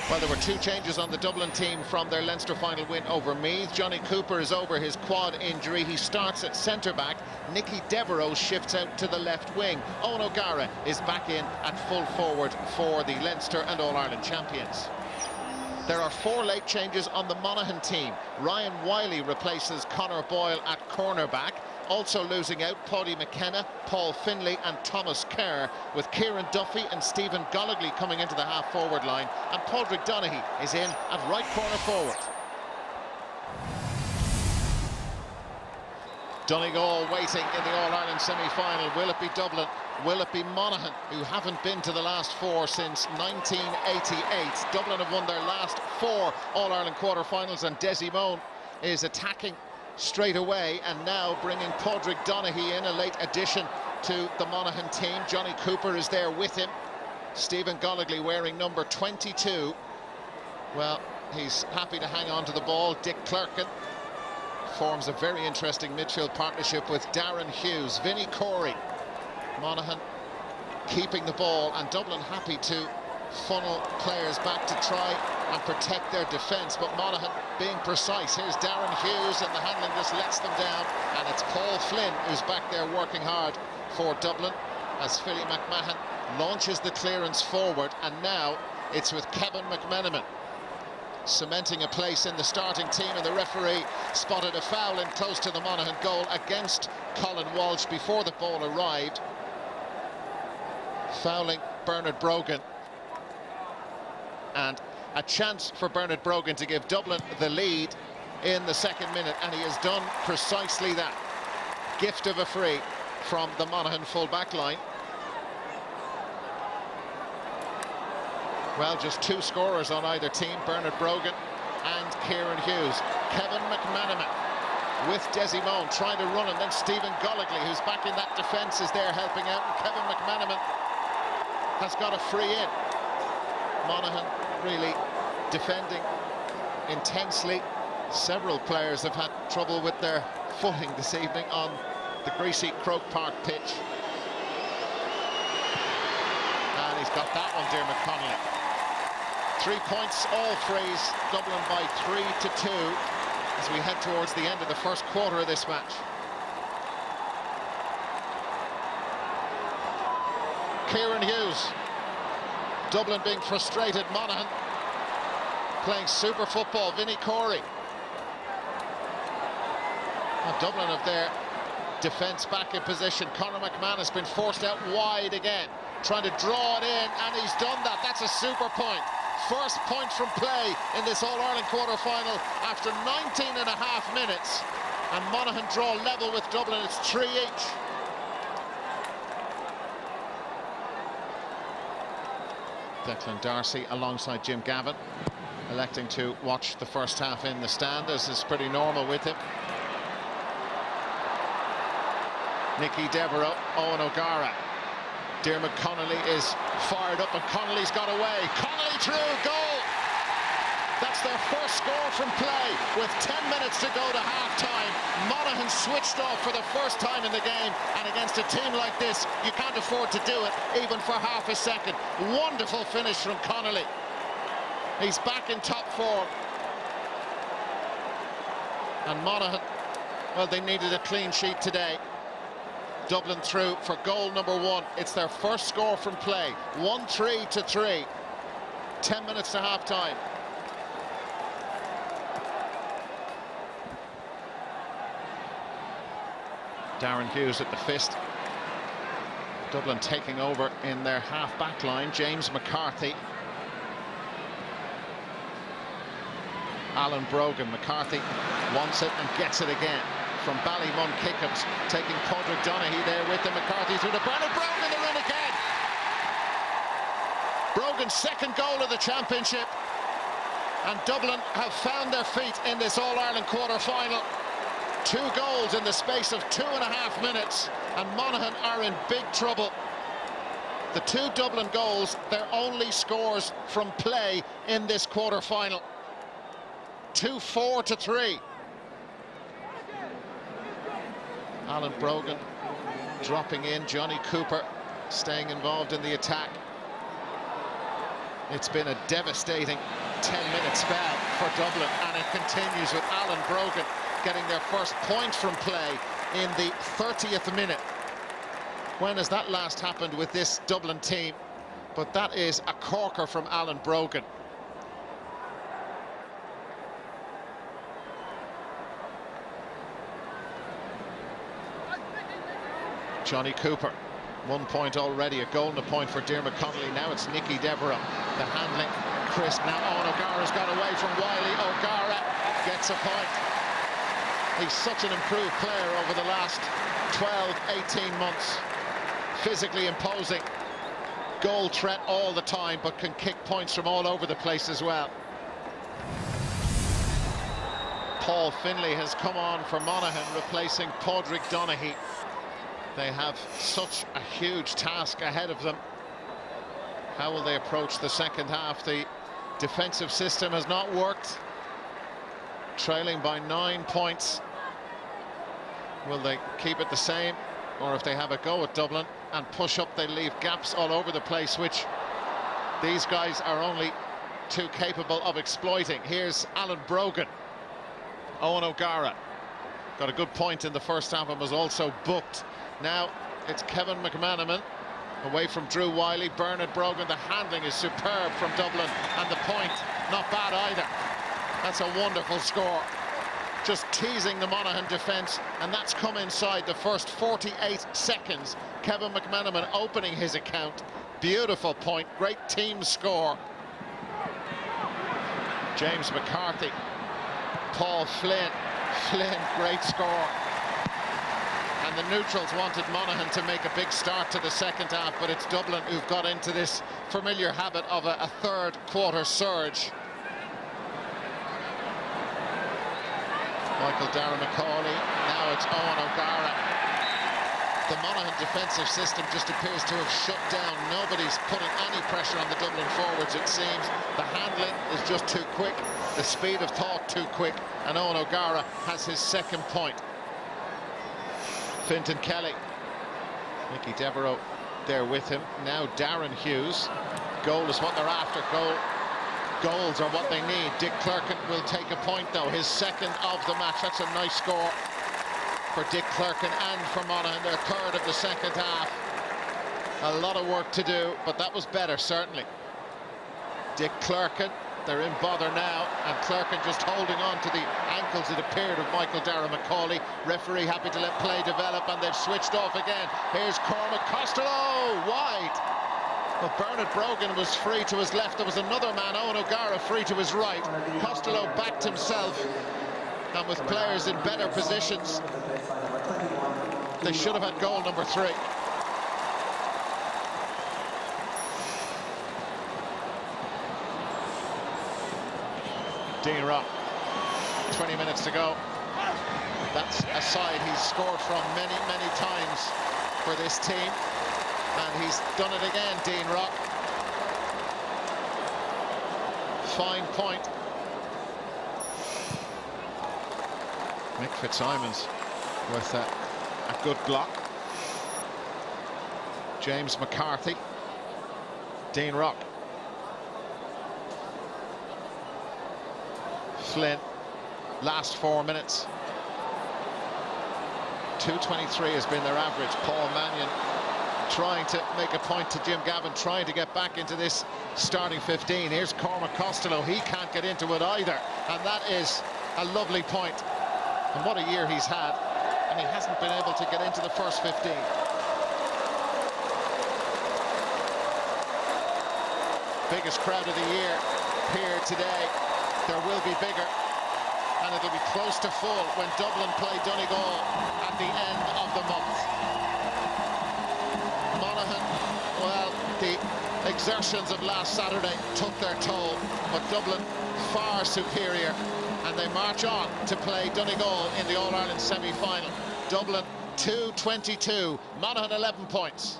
Well, there were two changes on the Dublin team from their Leinster final win over Meath. Johnny Cooper is over his quad injury. He starts at centre-back. Nicky Devereux shifts out to the left wing. Owen O'Gara is back in at full forward for the Leinster and All-Ireland champions. There are four late changes on the Monaghan team. Ryan Wiley replaces Conor Boyle at cornerback. Also losing out Paddy McKenna, Paul Finlay and Thomas Kerr, with Kieran Duffy and Stephen Goligly coming into the half-forward line, and Padraig Donaghy is in at right corner forward. Donegal waiting in the All-Ireland semi-final. Will it be Dublin? Will it be Monaghan, who haven't been to the last four since 1988? Dublin have won their last four All-Ireland quarter-finals, and Desi Moan is attacking straight away and now bringing Padraig Donaghy in, a late addition to the Monaghan team. Johnny Cooper is there with him. Stephen Goligly wearing number 22. Well, he's happy to hang on to the ball. Dick Clerkin forms a very interesting midfield partnership with Darren Hughes. Vinnie Corey. Monaghan keeping the ball, and Dublin happy to funnel players back to try and protect their defence, but Monaghan being precise. Here's Darren Hughes, and the handling just lets them down, and it's Paul Flynn who's back there working hard for Dublin as Philly McMahon launches the clearance forward, and now it's with Kevin McMenamin cementing a place in the starting team, and the referee spotted a foul in close to the Monaghan goal against Colin Walsh before the ball arrived, fouling Bernard Brogan, and a chance for Bernard Brogan to give Dublin the lead in the second minute, and he has done precisely that. Gift of a free from the Monaghan full-back line. Well, just two scorers on either team, Bernard Brogan and Kieran Hughes. Kevin McMenamin with Desi Moan trying to run, and then Stephen Goligly, who's back in that defence, is there helping out, and Kevin McMenamin has got a free in. Monaghan really defending intensely. Several players have had trouble with their footing this evening on the greasy Croke Park pitch. And he's got that one, Dermot Connolly. 3 points, all frees, Dublin by 3-2 as we head towards the end of the first quarter of this match. Kieran Hughes. Dublin being frustrated, Monaghan playing super football. Vinnie Corey. Well, Dublin have their defence back in position. Conor McMahon has been forced out wide again, trying to draw it in, and he's done that. That's a super point. First point from play in this All-Ireland quarter-final after 19 and a half minutes, and Monaghan draw level with Dublin. It's 3 each. Declan Darcy alongside Jim Gavin, electing to watch the first half in the stand, as is pretty normal with him. Nicky Devereux, Owen O'Gara. Dermot Connolly is fired up, and Connolly's got away. Connolly through, goal! That's their first score from play with 10 minutes to go to half-time. Monaghan switched off for the first time in the game, and against a team like this, you can't afford to do it, even for half a second. Wonderful finish from Connolly. He's back in top form. And Monaghan, well, they needed a clean sheet today. Dublin through for goal number one. It's their first score from play. 1-3. 10 minutes to half-time. Darren Hughes at the fist. Dublin taking over in their half-back line. James McCarthy. Alan Brogan. McCarthy wants it and gets it again from Ballymun Kickhams, taking Padraig Donaghy there with him. McCarthy through to Bernard Brogan, they're in again. Brogan's second goal of the championship, and Dublin have found their feet in this All-Ireland quarter-final. 2 goals in the space of 2.5 minutes, and Monaghan are in big trouble. The 2 Dublin goals, their only scores from play in this quarter-final. 4-3. Alan Brogan dropping in, Johnny Cooper staying involved in the attack. It's been a devastating 10-minute spell for Dublin, and it continues with Alan Brogan getting their first point from play in the 30th minute. When has that last happened with this Dublin team? But that is a corker from Alan Brogan. Johnny Cooper, 1 point already, a goal and a point for Diarmuid Connolly. Now it's Nicky Devereux, the handling crisp. Now Owen O'Gara's got away from Wiley. O'Gara gets a point. He's such an improved player over the last 12-18 months. Physically imposing, goal threat all the time, but can kick points from all over the place as well. Paul Finlay has come on for Monaghan, replacing Padraig Donaghy. They have such a huge task ahead of them. How will they approach the second half? The defensive system has not worked. Trailing by 9 points. Will they keep it the same? Or if they have a go at Dublin and push up, they leave gaps all over the place, which these guys are only too capable of exploiting. Here's Alan Brogan. Owen O'Gara got a good point in the first half and was also booked. Now it's Kevin McManaman away from Drew Wiley. Bernard Brogan, the handling is superb from Dublin, and the point not bad either. That's a wonderful score. Just teasing the Monaghan defence, and that's come inside the first 48 seconds. Kevin McManaman opening his account. Beautiful point, great team score. James McCarthy, Paul Flynn, great score. And the neutrals wanted Monaghan to make a big start to the second half, but it's Dublin who've got into this familiar habit of a third quarter surge. Michael Darragh-Macaulay, now it's Owen O'Gara. The Monaghan defensive system just appears to have shut down. Nobody's putting any pressure on the Dublin forwards, it seems. The handling is just too quick, the speed of thought too quick, and Owen O'Gara has his second point. Fintan Kelly, Nicky Devereux there with him. Now Darren Hughes. Goal is what they're after. Goals are what they need. Dick Clerkin will take a point though, his second of the match. That's a nice score for Dick Clerkin and for Monaghan, their third of the second half. A lot of work to do, but that was better, certainly. Dick Clerkin, they're in bother now, and Clerkin just holding on to the ankles, it appeared, of Michael Darragh-Macaulay. Referee happy to let play develop, and they've switched off again. Here's Cormac Costello, wide. But Bernard Brogan was free to his left. There was another man, Owen O'Gara, free to his right. Costello backed himself, and with players in better positions, they should have had goal number 3. Dean Rock, 20 minutes to go. That's a side he's scored from many, many times for this team. And he's done it again, Dean Rock. Fine point. Mick Fitzsimons with a good block. James McCarthy. Dean Rock. Flynn. Last 4 minutes. 2:23 has been their average. Paul Mannion trying to make a point to Jim Gavin, trying to get back into this starting 15. Here's Cormac Costello, he can't get into it either, and that is a lovely point. And what a year he's had, and he hasn't been able to get into the first 15. Biggest crowd of the year here today. There will be bigger, and it'll be close to full when Dublin play Donegal at the end of the month. Well, the exertions of last Saturday took their toll, but Dublin far superior, and they march on to play Donegal in the All-Ireland semi-final. Dublin 2-22, Monaghan 11 points.